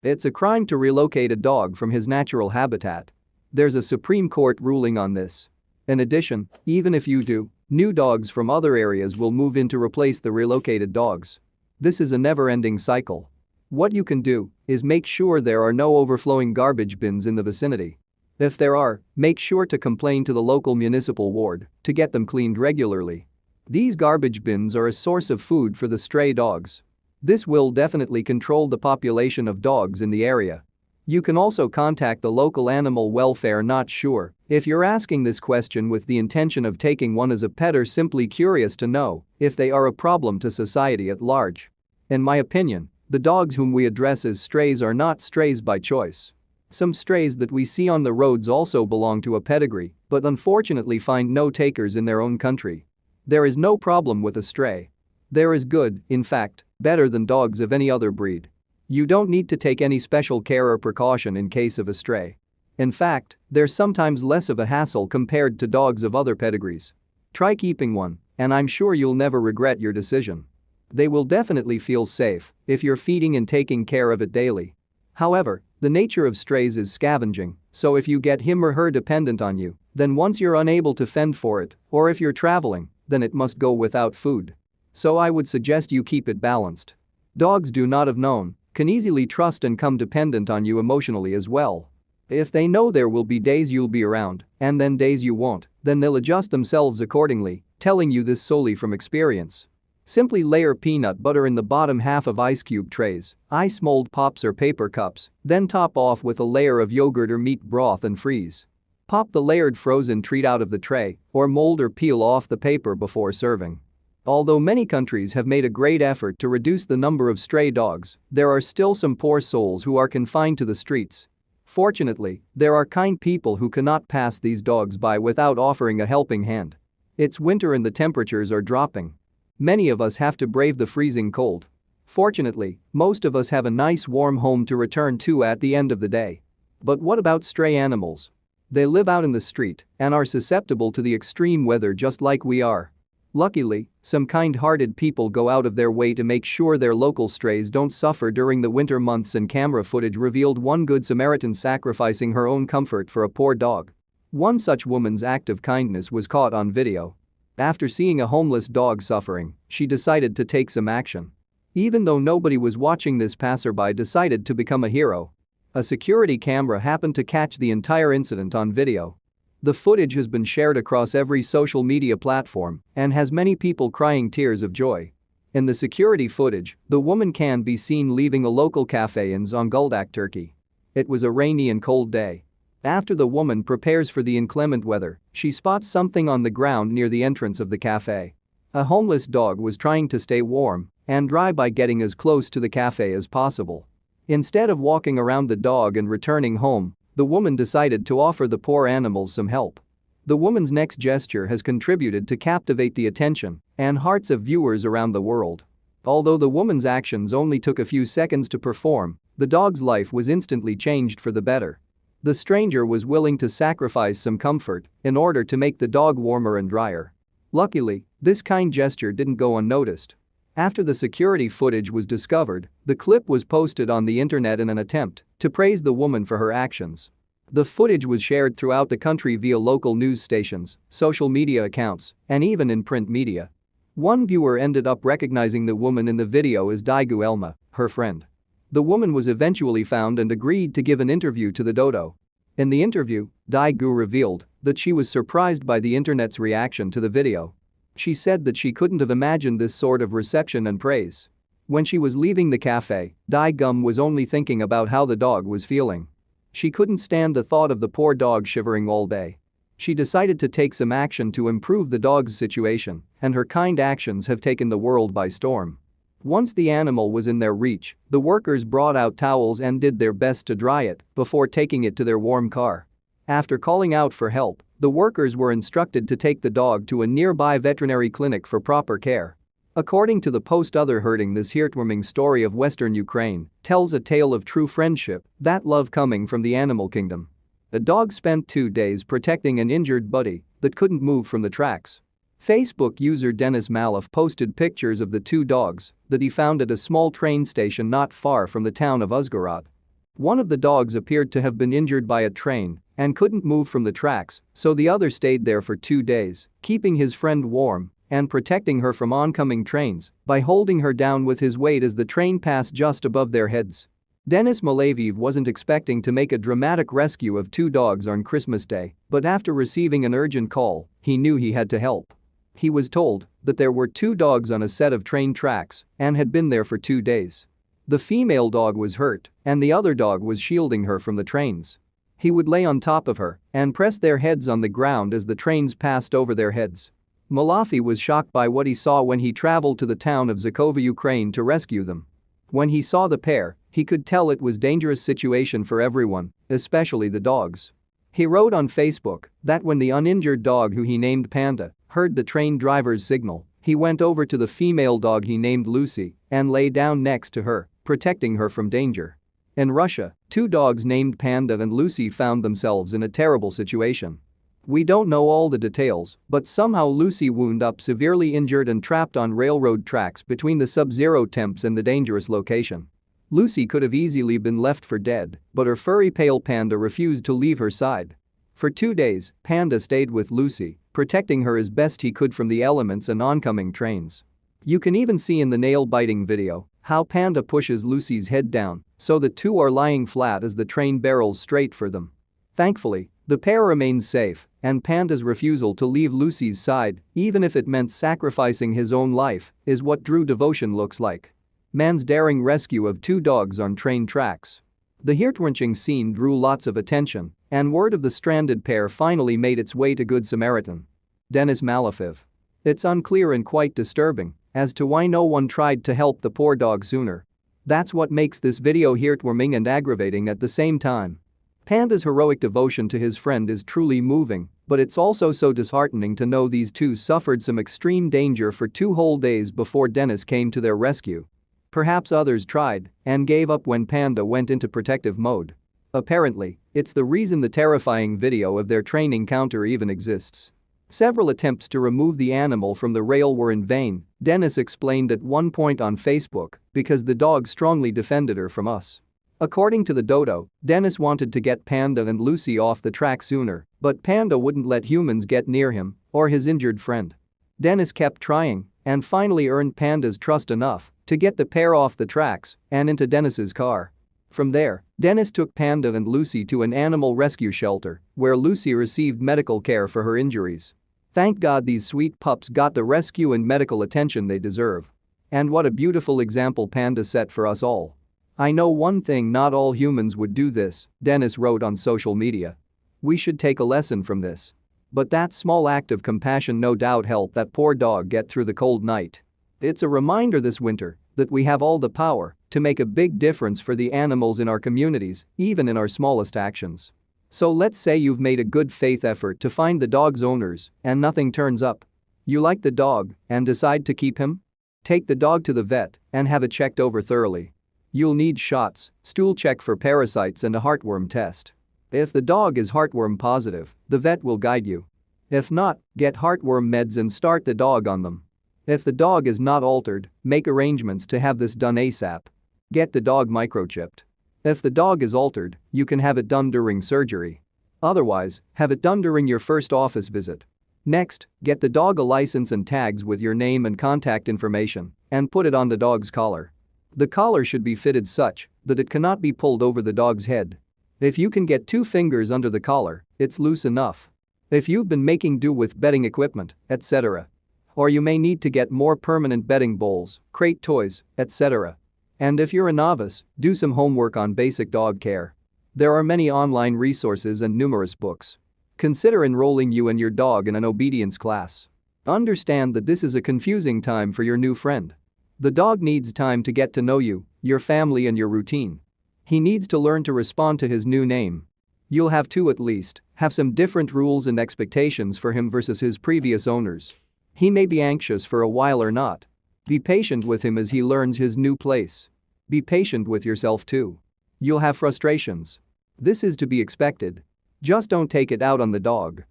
It's a crime to relocate a dog from his natural habitat. There's a Supreme Court ruling on this. In addition, even if you do, new dogs from other areas will move in to replace the relocated dogs. This is a never-ending cycle. What you can do is make sure there are no overflowing garbage bins in the vicinity. If there are, make sure to complain to the local municipal ward to get them cleaned regularly. These garbage bins are a source of food for the stray dogs. This will definitely control the population of dogs in the area. You can also contact the local animal welfare. Not sure if you're asking this question with the intention of taking one as a pet or simply curious to know if they are a problem to society at large. In my opinion, the dogs whom we address as strays are not strays by choice. Some strays that we see on the roads also belong to a pedigree, but unfortunately find no takers in their own country. There is no problem with a stray. They're as good, in fact, better than dogs of any other breed. You don't need to take any special care or precaution in case of a stray. In fact, they're sometimes less of a hassle compared to dogs of other pedigrees. Try keeping one, and I'm sure you'll never regret your decision. They will definitely feel safe if you're feeding and taking care of it daily. However, the nature of strays is scavenging, so if you get him or her dependent on you, then once you're unable to fend for it, or if you're traveling, then it must go without food. So I would suggest you keep it balanced. Dogs do not have known, can easily trust and come dependent on you emotionally as well. If they know there will be days you'll be around, and then days you won't, then they'll adjust themselves accordingly, telling you this solely from experience. Simply layer peanut butter in the bottom half of ice cube trays, ice mold pops or paper cups, then top off with a layer of yogurt or meat broth and freeze. Pop the layered frozen treat out of the tray, or mold or peel off the paper before serving. Although many countries have made a great effort to reduce the number of stray dogs, there are still some poor souls who are confined to the streets. Fortunately, there are kind people who cannot pass these dogs by without offering a helping hand. It's winter and the temperatures are dropping. Many of us have to brave the freezing cold. Fortunately, most of us have a nice warm home to return to at the end of the day. But what about stray animals? They live out in the street and are susceptible to the extreme weather just like we are. Luckily, some kind-hearted people go out of their way to make sure their local strays don't suffer during the winter months, and camera footage revealed one Good Samaritan sacrificing her own comfort for a poor dog. One such woman's act of kindness was caught on video. After seeing a homeless dog suffering, she decided to take some action. Even though nobody was watching, this passerby decided to become a hero. A security camera happened to catch the entire incident on video. The footage has been shared across every social media platform and has many people crying tears of joy. In the security footage, the woman can be seen leaving a local cafe in Zonguldak, Turkey. It was a rainy and cold day. After the woman prepares for the inclement weather, she spots something on the ground near the entrance of the cafe. A homeless dog was trying to stay warm and dry by getting as close to the cafe as possible. Instead of walking around the dog and returning home, the woman decided to offer the poor animals some help. The woman's next gesture has contributed to captivate the attention and hearts of viewers around the world. Although the woman's actions only took a few seconds to perform, the dog's life was instantly changed for the better. The stranger was willing to sacrifice some comfort in order to make the dog warmer and drier. Luckily, this kind gesture didn't go unnoticed. After the security footage was discovered, the clip was posted on the internet in an attempt to praise the woman for her actions. The footage was shared throughout the country via local news stations, social media accounts, and even in print media. One viewer ended up recognizing the woman in the video as Daigu Elma, her friend. The woman was eventually found and agreed to give an interview to the Dodo. In the interview, Daigu revealed that she was surprised by the internet's reaction to the video. She said that she couldn't have imagined this sort of reception and praise. When she was leaving the cafe, Daigum was only thinking about how the dog was feeling. She couldn't stand the thought of the poor dog shivering all day. She decided to take some action to improve the dog's situation, and her kind actions have taken the world by storm. Once the animal was in their reach, the workers brought out towels and did their best to dry it before taking it to their warm car. After calling out for help, the workers were instructed to take the dog to a nearby veterinary clinic for proper care. According to the post, Other Hurting, this heartwarming story of Western Ukraine tells a tale of true friendship, that love coming from the animal kingdom. A dog spent 2 days protecting an injured buddy that couldn't move from the tracks. Facebook user Dennis Malov posted pictures of the 2 dogs that he found at a small train station not far from the town of Uzhgorod. One of the dogs appeared to have been injured by a train and couldn't move from the tracks, so the other stayed there for 2 days, keeping his friend warm and protecting her from oncoming trains by holding her down with his weight as the train passed just above their heads. Denis Malaviv wasn't expecting to make a dramatic rescue of 2 dogs on Christmas Day, but after receiving an urgent call, he knew he had to help. He was told that there were 2 dogs on a set of train tracks and had been there for 2 days. The female dog was hurt, and the other dog was shielding her from the trains. He would lay on top of her and press their heads on the ground as the trains passed over their heads. Malafi was shocked by what he saw when he traveled to the town of Zakova, Ukraine to rescue them. When he saw the pair, he could tell it was a dangerous situation for everyone, especially the dogs. He wrote on Facebook that when the uninjured dog, who he named Panda, heard the train driver's signal, he went over to the female dog he named Lucy and lay down next to her, protecting her from danger. In Russia, 2 dogs named Panda and Lucy found themselves in a terrible situation. We don't know all the details, but somehow Lucy wound up severely injured and trapped on railroad tracks between the sub-zero temps and the dangerous location. Lucy could have easily been left for dead, but her furry pale Panda refused to leave her side. For 2 days, Panda stayed with Lucy, protecting her as best he could from the elements and oncoming trains. You can even see in the nail-biting video how Panda pushes Lucy's head down so the 2 are lying flat as the train barrels straight for them. Thankfully, the pair remains safe, and Panda's refusal to leave Lucy's side, even if it meant sacrificing his own life, is what true devotion looks like. Man's daring rescue of 2 dogs on train tracks. The heart-wrenching scene drew lots of attention, and word of the stranded pair finally made its way to Good Samaritan Denis Malaviv. It's unclear and quite disturbing as to why no one tried to help the poor dog sooner. That's what makes this video heartwarming and aggravating at the same time. Panda's heroic devotion to his friend is truly moving, but it's also so disheartening to know these 2 suffered some extreme danger for 2 whole days before Denis came to their rescue. Perhaps others tried and gave up when Panda went into protective mode. Apparently, it's the reason the terrifying video of their train encounter even exists. Several attempts to remove the animal from the rail were in vain, Denis explained at one point on Facebook, because the dog strongly defended her from us. According to the dodo, Denis wanted to get Panda and Lucy off the track sooner, but Panda wouldn't let humans get near him or his injured friend. Denis kept trying and finally earned Panda's trust enough to get the pair off the tracks and into Denis's car. From there, Denis took Panda and Lucy to an animal rescue shelter where Lucy received medical care for her injuries. Thank God these sweet pups got the rescue and medical attention they deserve. And what a beautiful example Panda set for us all. I know one thing, not all humans would do this, Denis wrote on social media. We should take a lesson from this. But that small act of compassion no doubt helped that poor dog get through the cold night. It's a reminder this winter that we have all the power to make a big difference for the animals in our communities, even in our smallest actions. So let's say you've made a good faith effort to find the dog's owners and nothing turns up. You like the dog and decide to keep him? Take the dog to the vet and have it checked over thoroughly. You'll need shots, stool check for parasites and a heartworm test. If the dog is heartworm positive, the vet will guide you. If not, get heartworm meds and start the dog on them. If the dog is not altered, make arrangements to have this done ASAP. Get the dog microchipped. If the dog is altered, you can have it done during surgery. Otherwise, have it done during your first office visit. Next, get the dog a license and tags with your name and contact information and put it on the dog's collar. The collar should be fitted such that it cannot be pulled over the dog's head. If you can get 2 fingers under the collar, it's loose enough. If you've been making do with bedding equipment, etc. Or you may need to get more permanent bedding bowls, crate toys, etc. And if you're a novice, do some homework on basic dog care. There are many online resources and numerous books. Consider enrolling you and your dog in an obedience class. Understand that this is a confusing time for your new friend. The dog needs time to get to know you, your family and your routine. He needs to learn to respond to his new name. You'll have to at least have some different rules and expectations for him versus his previous owners. He may be anxious for a while or not. Be patient with him as he learns his new place. Be patient with yourself too. You'll have frustrations. This is to be expected. Just don't take it out on the dog.